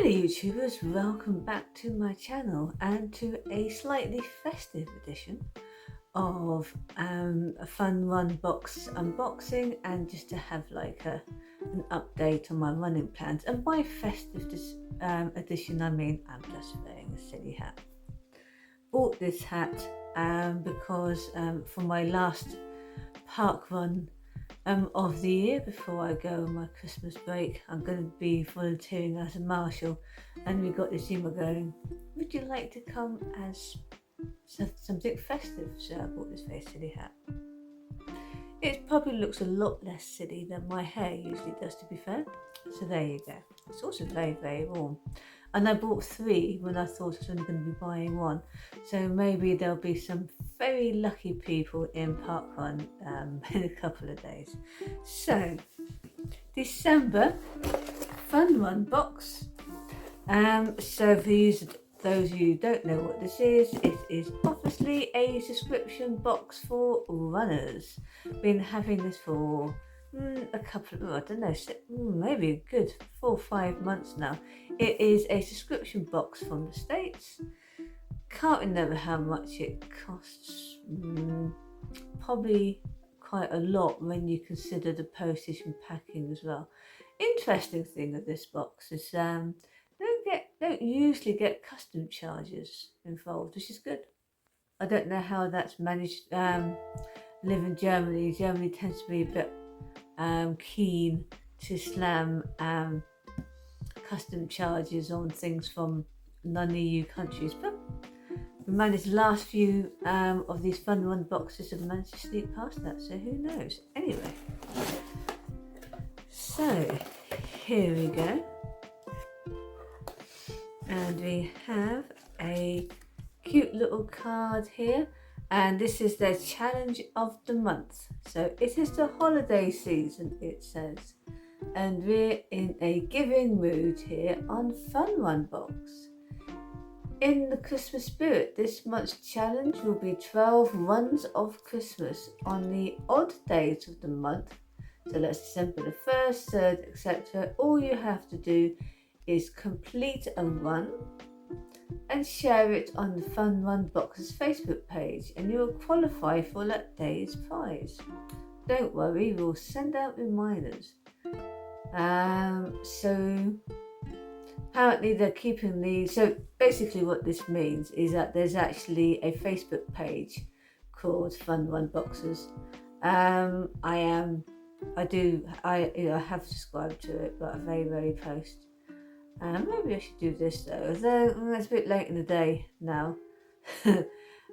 Hello YouTubers, welcome back to my channel and to a slightly festive edition of a FunRunBox unboxing, and just to have like an update on my running plans. And by festive edition I mean I'm just wearing a silly hat. Bought this hat because for my last park run of the year before I go on my Christmas break, I'm going to be volunteering as a marshal, and we got this email going, would you like to come as something festive? So I bought this very silly hat. It probably looks a lot less silly than my hair usually does, to be fair, so there you go. It's also very, very warm, and I bought 3 when I thought I was only going to be buying 1, so maybe there'll be some very lucky people in Parkrun in a couple of days. So December FunRunBox. So for those of you who don't know what this is, it is obviously a subscription box for runners. Been having this for a couple of, I don't know, maybe a good 4 or 5 months now. It is a subscription box from the States. Can't remember how much it costs. Probably quite a lot when you consider the postage and packing as well. Interesting thing of this box is don't usually get custom charges involved, which is good. I don't know how that's managed. Live in Germany. Germany tends to be a bit keen to slam custom charges on things from non-EU countries, but we managed the last few of these FunRun boxes have managed to sneak past that, so who knows. Anyway, so here we go, and we have a cute little card here, and this is their challenge of the month. So it is the holiday season, it says, and we're in a giving mood here on FunRunBox. In the Christmas spirit, this month's challenge will be 12 runs of Christmas on the odd days of the month. So that's December the 1st, 3rd, etc. All you have to do is complete a run and share it on the FunRunBox's Facebook page, and you will qualify for that day's prize. Don't worry, we'll send out reminders. So apparently they're keeping these. So basically what this means is that there's actually a Facebook page called FunRunBoxes. I have subscribed to it, but I very rarely post. Maybe I should do this though, although it's a bit late in the day now. I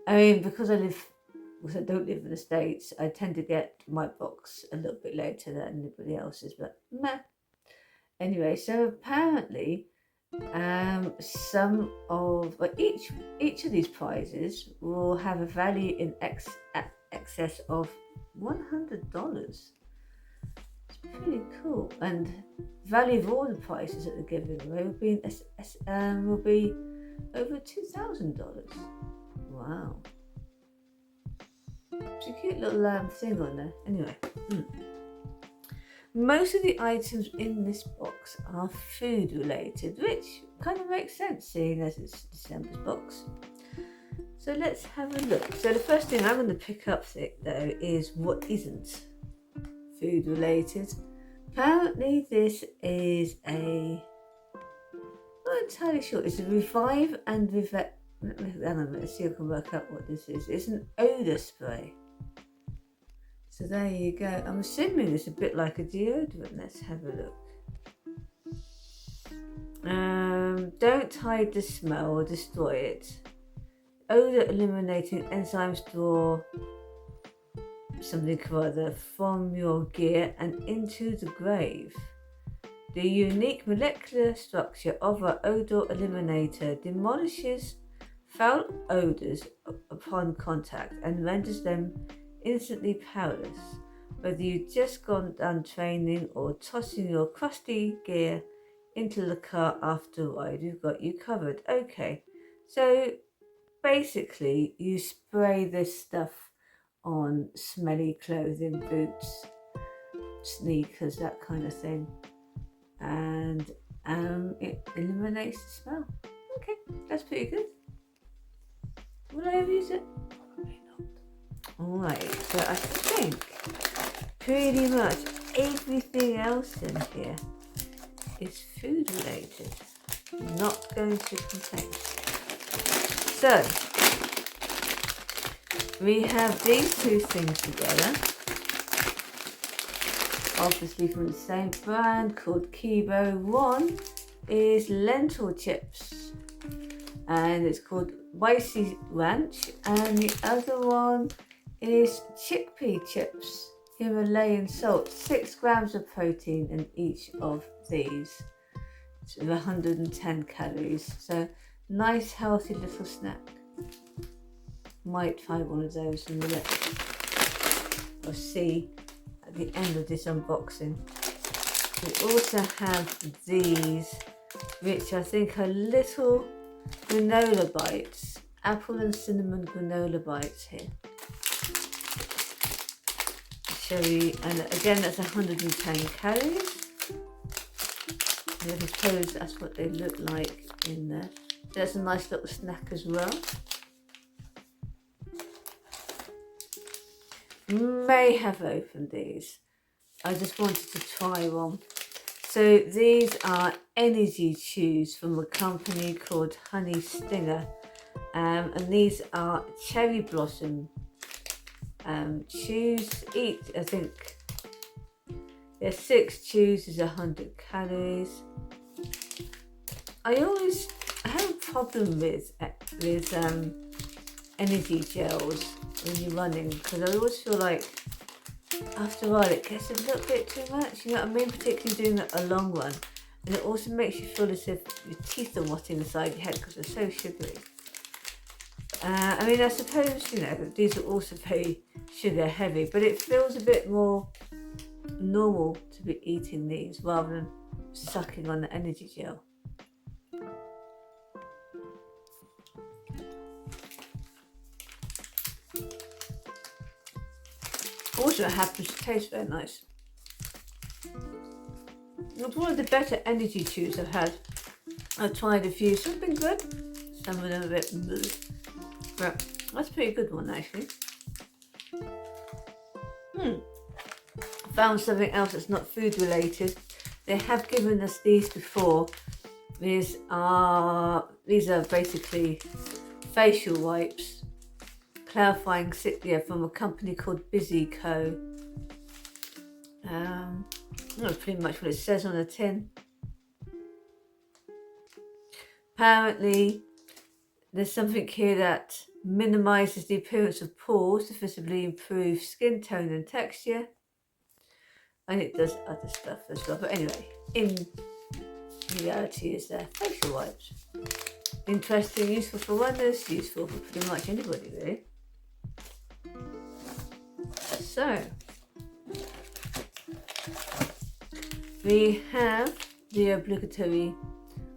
mean, because I don't live in the States, I tend to get my box a little bit later than anybody else's, but meh. Anyway, so apparently some of each of these prizes will have a value in excess of $100. It's pretty cool, and value of all the prizes that they're giving away will be over $2,000. Wow, it's a cute little thing on there. Anyway. Most of the items in this box are food related, which kind of makes sense seeing as it's December's box. So let's have a look. So the first thing I'm going to pick up though is what isn't food related. Apparently this is I'm not entirely sure. It's a Revive and Revet. Let's see if I can work out what this is. It's an odour spray. So there you go. I'm assuming it's a bit like a deodorant. Let's have a look. Don't hide the smell or destroy it. Odor eliminating enzymes draw something or other from your gear and into the grave. The unique molecular structure of our odor eliminator demolishes foul odors upon contact and renders them instantly powerless. Whether you've just done training or tossing your crusty gear into the car after a ride, we've got you covered. Okay, so basically you spray this stuff on smelly clothing, boots, sneakers, that kind of thing, and it eliminates the smell. Okay, that's pretty good. Will I ever use it? Probably not. Alright, so I think pretty much everything else in here is food related. Not going to complain. So we have these two things together, obviously from the same brand, called Kibo. One is lentil chips and it's called Spicy Ranch, and the other one is chickpea chips, Himalayan salt. 6 grams of protein in each of these. It's 110 calories, so nice healthy little snack. Might try one of those in a minute. I'll see at the end of this unboxing. We also have these, which I think are little granola bites, apple and cinnamon granola bites here. Cherry, and again that's 110 calories. And I suppose that's what they look like in there. That's a nice little snack as well. May have opened these. I just wanted to try one. So these are energy chews from a company called Honey Stinger, and these are cherry blossom chews. Each, I think, 6 chews is 100 calories. I have a problem with energy gels when you're running, because I always feel like after a while it gets a little bit too much, you know what I mean, particularly doing a long run, and it also makes you feel as if your teeth are rotting inside your head because they're so sugary. I mean, I suppose, you know, these are also very sugar heavy, but it feels a bit more normal to be eating these rather than sucking on the energy gel. Also, it happens to taste very nice. It's one of the better energy chews I've had. I've tried a few, some have been good, some of them a bit bleh. But that's a pretty good one actually. Found something else that's not food related. They have given us these before. These are basically facial wipes, clarifying from a company called Busy Co. That's pretty much what it says on the tin. Apparently there's something here that minimises the appearance of pores to visibly improve skin tone and texture, and it does other stuff as well. But anyway, in reality, it's facial wipes. Interesting, useful for runners, useful for pretty much anybody really. So we have the obligatory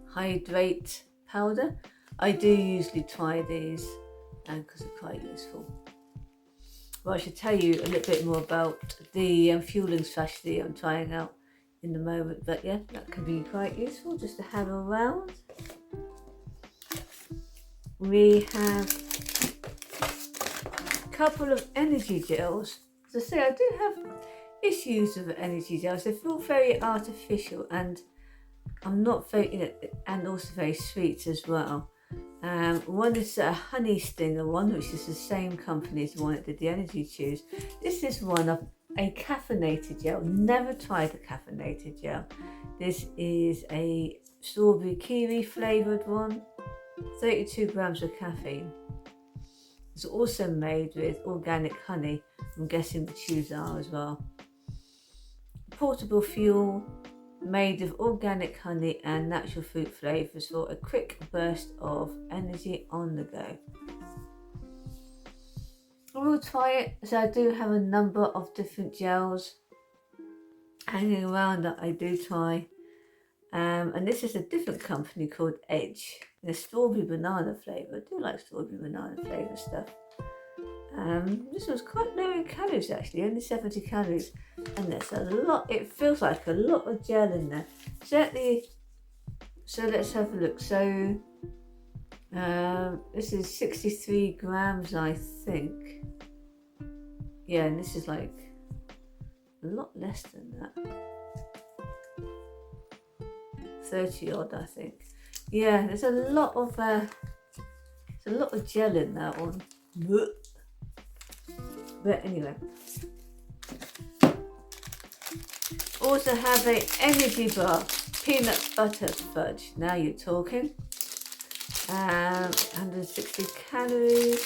hydrate powder. I do usually try these because they're quite useful. Well, I should tell you a little bit more about the fueling strategy I'm trying out in the moment, but yeah, that can be quite useful just to have around. We have a couple of energy gels. As I say, I do have issues with energy gels. They feel very artificial, and I'm not very, and also very sweet as well. One is a Honey Stinger one, which is the same company as the one that did the energy chews. This is one of a caffeinated gel. Never tried the caffeinated gel. This is a strawberry kiwi flavoured one. 32 grams of caffeine. It's also made with organic honey. I'm guessing the chews are as well. Portable fuel, made of organic honey and natural fruit flavours for a quick burst of energy on the go. I will try it, so I do have a number of different gels hanging around that I do try. And this is a different company called Edge, the strawberry banana flavour. I do like strawberry banana flavour stuff. This one's quite low in calories actually, only 70 calories, and there's a lot, it feels like a lot of gel in there. Certainly So let's have a look. So this is 63 grams, I think. Yeah, and this is like a lot less than that. 30 odd, I think. Yeah, there's a lot of gel in that one. But anyway, also have a energy bar, peanut butter fudge. Now you're talking. 160 calories.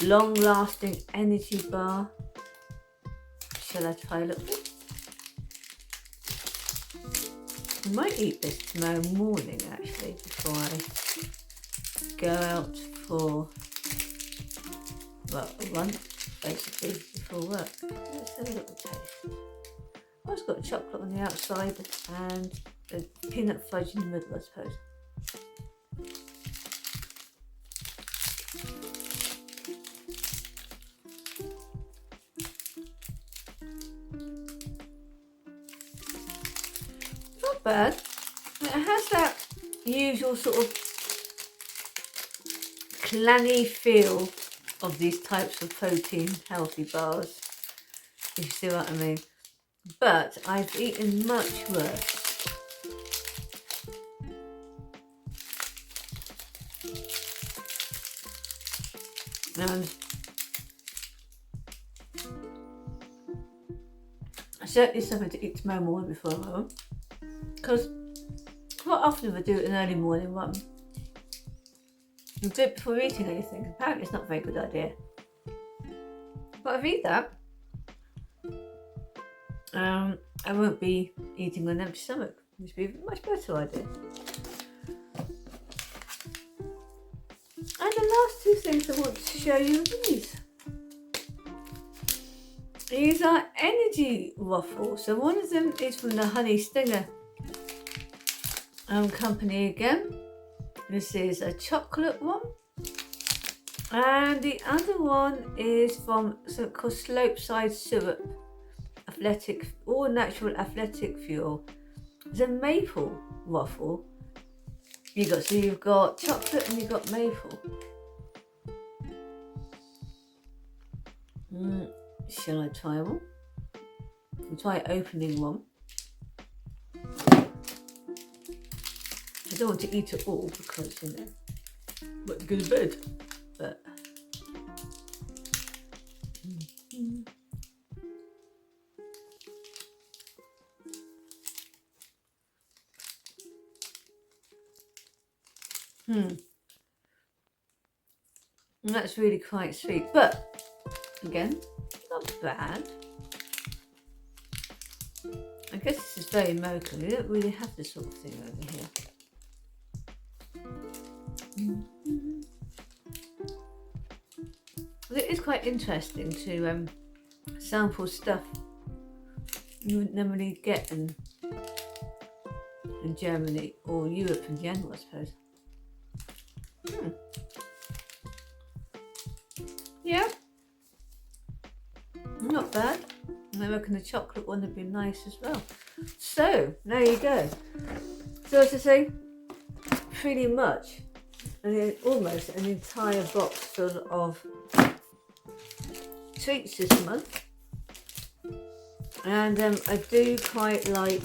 Long-lasting energy bar. Shall I try a little bit? I might eat this tomorrow morning actually before I go out for, well, a run basically before work. Let's have a little taste. Oh, it's got chocolate on the outside and a peanut fudge in the middle, I suppose. Not bad. It has that usual sort of clangy feel of these types of protein healthy bars, if you see what I mean. But I've eaten much worse. And certainly something to eat tomorrow morning before I go. Because quite often I do an early morning run. And do it before eating anything. Apparently it's not a very good idea. But if I eat that, I won't be eating on an empty stomach, which would be a much better idea. And the last two things I want to show you are these. These are energy waffles. So one of them is from the Honey Stinger company again. This is a chocolate one. And the other one is from something called Slopeside Syrup. Athletic, all natural athletic fuel. It's a maple waffle. You've got chocolate and you've got maple. Shall I try one? I'll try opening one. I don't want to eat it all because, you know, but go to bed. But and that's really quite sweet, but again, not bad. I guess this is very American. We don't really have this sort of thing over here. Well, it is quite interesting to sample stuff you wouldn't normally get in Germany or Europe in general, I suppose. Yeah, not bad. And I reckon the chocolate one would be nice as well. So, there you go. So as I say, pretty much, almost an entire box full of treats this month. And I do quite like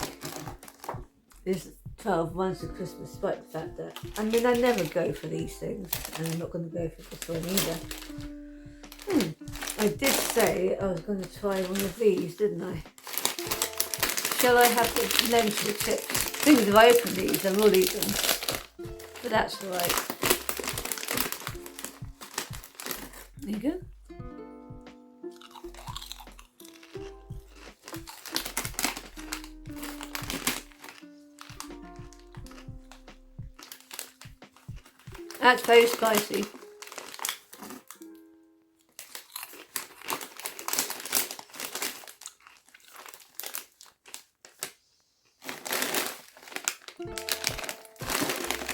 this 12 ones of Christmas, despite the fact that, I mean, I never go for these things, and I'm not going to go for this one either. I did say I was going to try one of these, didn't I? Shall I have the lentil chips? I think if I open these, I will eat them. But that's all right. There you go. That's very spicy.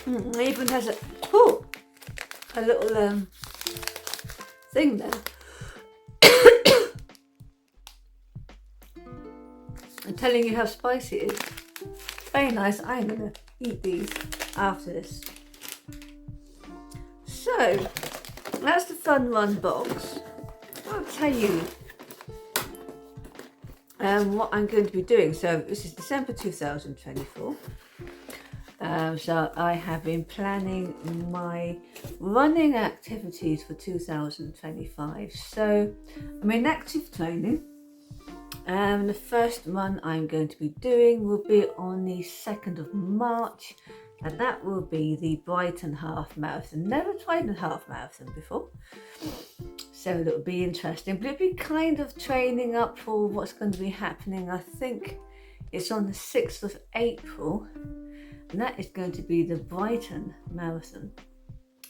It even has a little thing there. I'm telling you how spicy it is. Very nice. I'm gonna eat these after this. So that's the Fun Run box. I'll tell you what I'm going to be doing. So this is December 2024. So I have been planning my running activities for 2025. So I'm in active training. The first run I'm going to be doing will be on the 2nd of March, and that will be the Brighton Half Marathon. Never tried a half marathon before, so it'll be interesting, but it'll be kind of training up for what's going to be happening. I think it's on the 6th of April, and that is going to be the Brighton Marathon.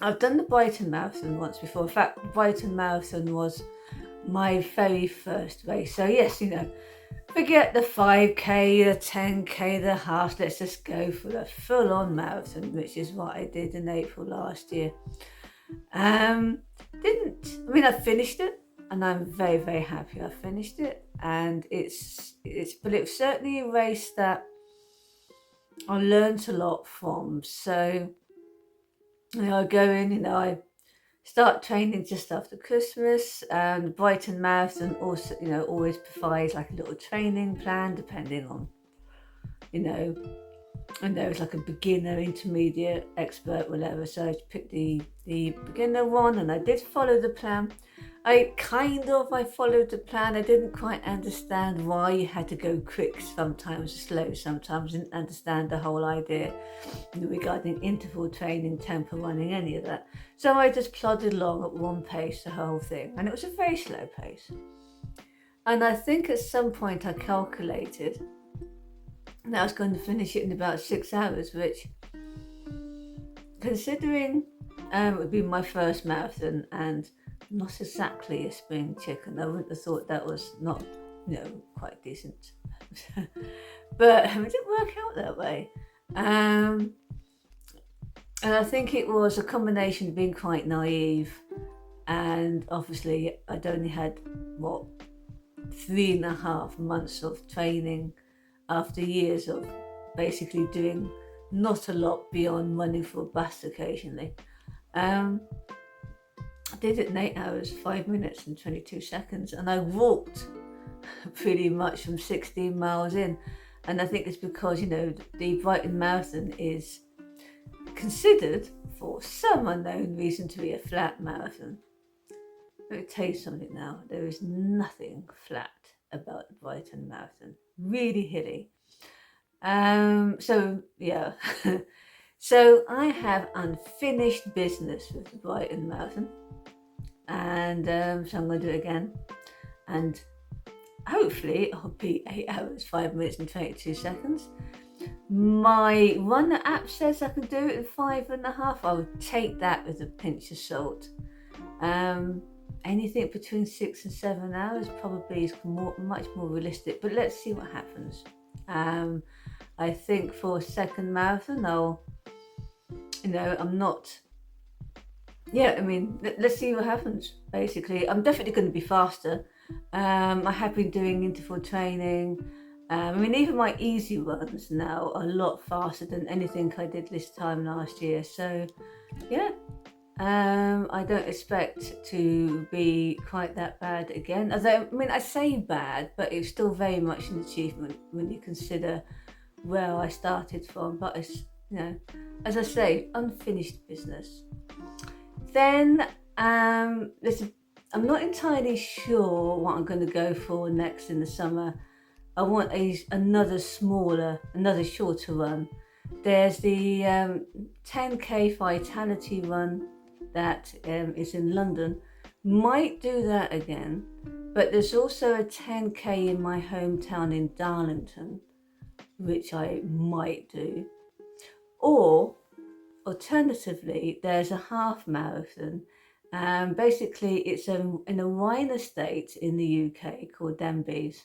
I've done the Brighton Marathon once before. In fact, the Brighton Marathon was my very first race. So yes, forget the 5k, the 10k, the half. Let's just go for the full-on marathon, which is what I did in April last year. I finished it, and I'm very, very happy I finished it. And but it was certainly a race that I learned a lot from. So I go in, I start training just after Christmas. The Brighton Marathon also, always provides like a little training plan depending on, and there was like a beginner, intermediate, expert, whatever. So I picked the beginner one, and I did follow the plan. I followed the plan. I didn't quite understand why you had to go quick sometimes, slow sometimes. Didn't understand the whole idea regarding interval training, tempo running, any of that. So I just plodded along at one pace the whole thing, and it was a very slow pace. And I think at some point I calculated that I was going to finish it in about 6 hours, which, considering it would be my first marathon and not exactly a spring chicken, I wouldn't have thought that was not, quite decent. But it didn't work out that way. And I think it was a combination of being quite naive, and obviously I'd only had 3.5 months of training after years of basically doing not a lot beyond running for a bus occasionally. I did it in 8 hours, 5 minutes and 22 seconds, and I walked pretty much from 16 miles in. And I think it's because, the Brighton Marathon is considered, for some unknown reason, to be a flat marathon. Let me tell you something now. There is nothing flat about the Brighton Marathon. Really hilly. So I have unfinished business with the Brighton Marathon, and so I'm going to do it again, and hopefully I'll be 8 hours, 5 minutes and 22 seconds. My runner app says I can do it in 5.5. I would take that with a pinch of salt. Anything between 6 and 7 hours probably is much more realistic, but let's see what happens. I think for a second marathon, let's see what happens. Basically, I'm definitely going to be faster. I have been doing interval training. Even my easy runs now are a lot faster than anything I did this time last year. So, I don't expect to be quite that bad again. Although, I say bad, but it's still very much an achievement when you consider where I started from. But it's, as I say, unfinished business. Then, I'm not entirely sure what I'm going to go for next in the summer. I want another shorter run. There's the 10k Vitality run that is in London. Might do that again, but there's also a 10k in my hometown in Darlington, which I might do. Or alternatively, there's a half marathon. Basically, it's in a wine estate in the UK called Denbies,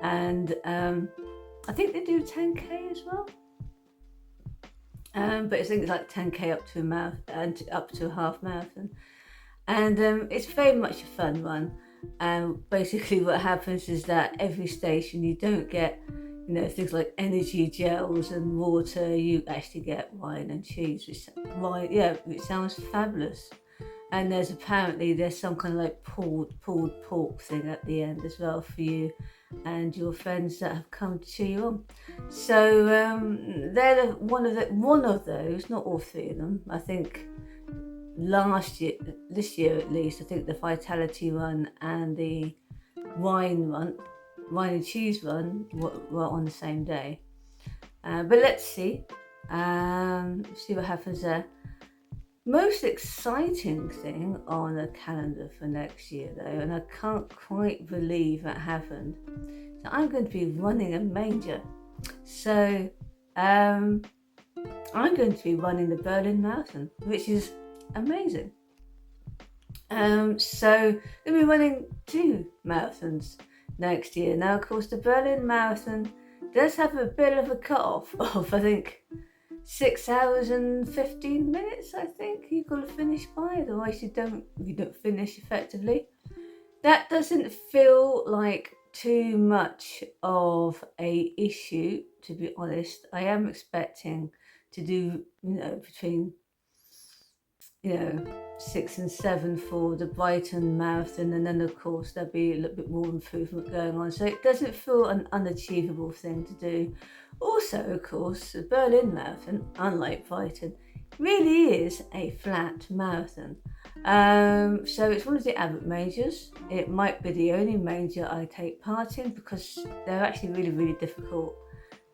and I think they do 10k as well. But I think it's like 10k up to a marathon and up to a half marathon, and it's very much a fun run. Basically, what happens is that every station you don't get things like energy gels and water, you actually get wine and cheese, which sounds fabulous. And there's some kind of like pulled pork thing at the end as well for you and your friends that have come to cheer you on. So they're one of those, not all three of them. I think this year at least, I think the Vitality Run and the wine and cheese run were on the same day. But let's see what happens there. Most exciting thing on the calendar for next year though, and I can't quite believe that happened. So I'm going to be running a major. So I'm going to be running the Berlin Marathon, which is amazing. So I'm going to be running 2 marathons next year. Now, of course, the Berlin Marathon does have a bit of a cut-off of, I think, 6 hours and 15 minutes, I think you've got to finish by, otherwise you don't finish effectively. That doesn't feel like too much of a issue, to be honest. I am expecting to do, between 6 and 7 for the Brighton Marathon, and then of course there'll be a little bit more improvement going on, so it doesn't feel an unachievable thing to do. Also, of course, the Berlin Marathon, unlike Brighton, really is a flat marathon. So it's one of the Abbott majors. It might be the only major I take part in because they're actually really, really difficult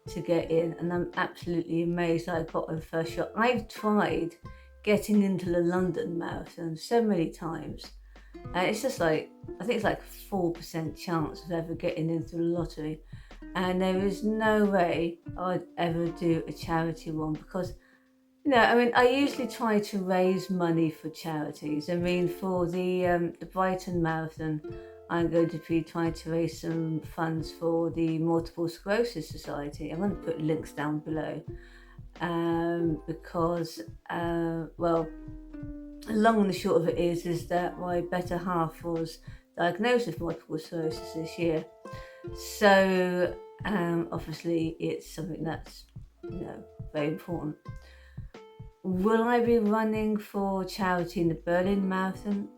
to get in, and I'm absolutely amazed that I got on first shot. I've tried getting into the London Marathon so many times, and it's just like, I think it's like 4% chance of ever getting into the lottery. And there is no way I'd ever do a charity one because, I usually try to raise money for charities. For the Brighton Marathon, I'm going to be trying to raise some funds for the Multiple Sclerosis Society. I'm going to put links down below because, the long and the short of it is that my better half was diagnosed with multiple sclerosis this year. So obviously it's something that's very important. Will I be running for charity in the Berlin Marathon?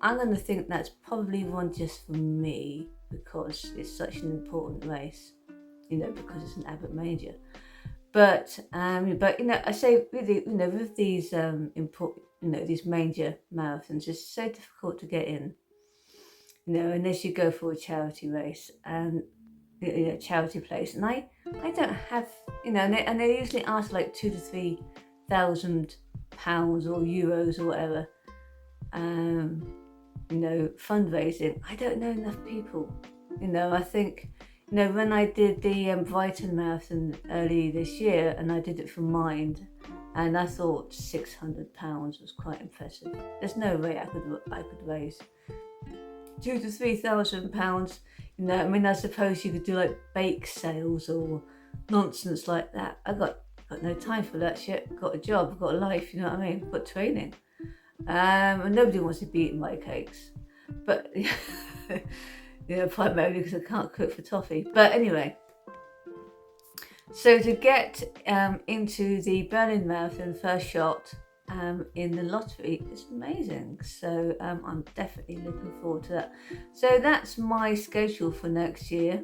I'm going to think that's probably one just for me because it's such an important race, because it's an Abbott major. But I say really, with these these major marathons, it's so difficult to get in. Unless you go for a charity race and charity place, and I don't have, and they usually ask like £2,000 to £3,000 or euros or whatever, fundraising. I don't know enough people. I think, when I did the Brighton Marathon early this year, and I did it for Mind, and I thought £600 was quite impressive. There's no way I could raise £2,000 to £3,000. I suppose you could do like bake sales or nonsense like that. I got no time for that shit. Got a job, I've got a life, I've got training. And nobody wants to be eating my cakes. But primarily because I can't cook for toffee. But anyway, so to get into the Berlin Marathon first shot in the lottery is amazing. So I'm definitely looking forward to that. So that's my schedule for next year.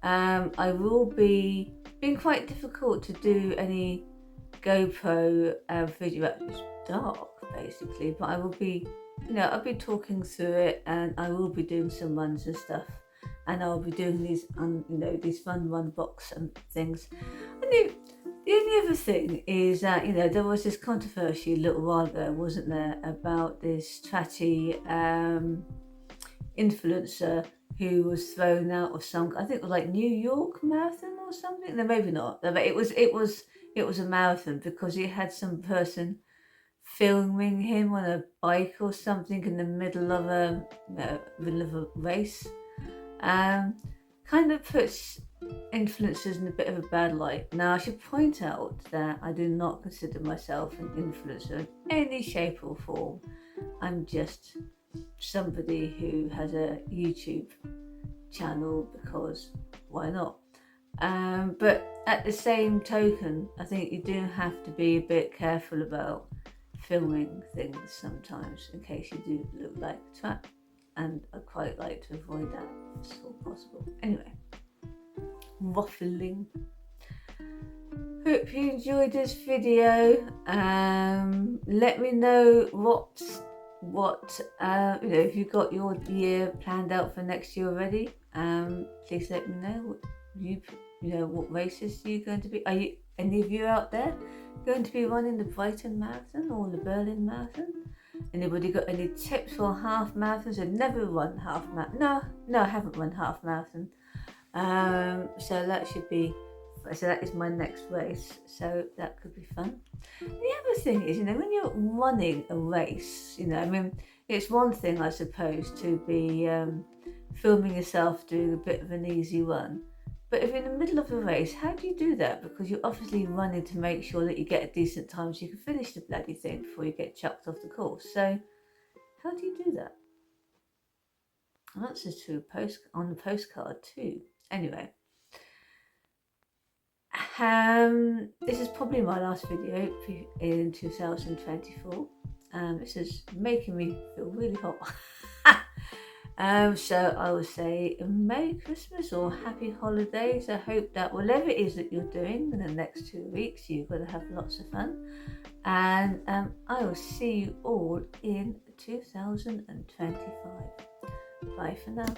I will be being quite difficult to do any GoPro video. It's dark basically, but I will be, I'll be talking through it, and I will be doing some runs and stuff, and I'll be doing these these FunRunBox and things. And the only other thing is that, there was this controversy a little while ago, wasn't there, about this twatty influencer who was thrown out of some, I think it was like New York Marathon or something. No, maybe not. But it was a marathon because he had some person filming him on a bike or something in the middle of a race. Kind of puts influencers in a bit of a bad light. Now, I should point out that I do not consider myself an influencer in any shape or form. I'm just somebody who has a YouTube channel because why not? But at the same token, I think you do have to be a bit careful about filming things sometimes in case you do look like a twat, and I quite like to avoid that if it's all possible. Anyway, waffling. Hope you enjoyed this video. Let me know what if you've got your year planned out for next year already. Please let me know what what races you're going to be. Are you, any of you out there, going to be running the Brighton Marathon or the Berlin Marathon? Anybody got any tips for half marathons? I've never run half marathon. No, I haven't run half marathon. So that is my next race. So that could be fun. The other thing is, when you're running a race, it's one thing, I suppose, to be filming yourself doing a bit of an easy run. But if you're in the middle of a race, how do you do that? Because you're obviously running to make sure that you get a decent time so you can finish the bloody thing before you get chucked off the course. So how do you do that? Answers to on the postcard too. Anyway, this is probably my last video in 2024. This is making me feel really hot. So I will say Merry Christmas or Happy Holidays. I hope that whatever it is that you're doing in the next 2 weeks, you're going to have lots of fun. And I will see you all in 2025. Bye for now.